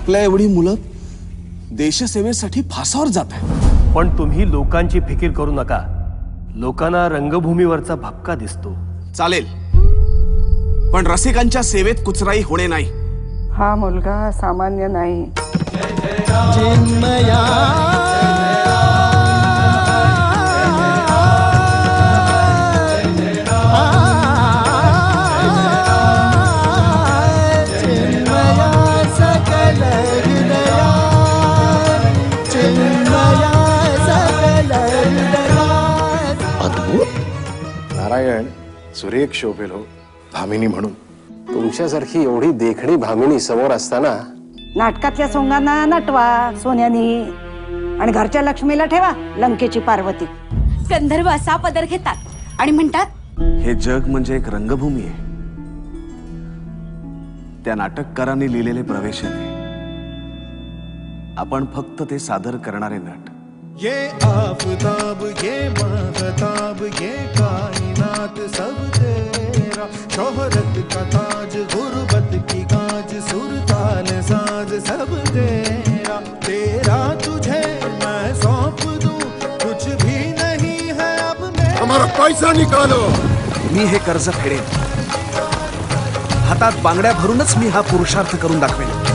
आपल्या एवढी मुलं देशसेवेसाठी फासावर जात आहेत. पण तुम्ही लोकांची फिकीर करू नका. लोकांना रंगभूमीवरचा भपका दिसतो. चालेल, पण रसिकांच्या सेवेत कुचराई होणे नाही. हा मुलगा सामान्य नाही. नारायण सुरेख शोभेल हो भामिनी म्हणून. तुमच्यासारखी एवढी देखणी भामिनी समोर असताना नाटकातल्या सोंगांना नटवा सोन्यानी आणि घरच्या लक्ष्मीला ठेवा लंकेची पार्वती. गंधर्व असा पदर घेतात आणि म्हणतात हे जग म्हणजे एक रंगभूमी आहे. त्या नाटककारांनी लिहिलेले प्रवेश आहे. आपण फक्त ते सादर करणारे नट. ये आफताब ये महताब ये कायनात सब तेरा, शोहरत का ताज गुर्बत की गाज सुरताल साज सब तेरा, तेरा तुझे मैं सौंप दूं कुछ भी नहीं है अब मेरा. हमारा पैसा निकालो. मी हे कर्ज फेडेन. हातात बांगड्या भरूनच मी हा पुरुषार्थ करून दाखवेन.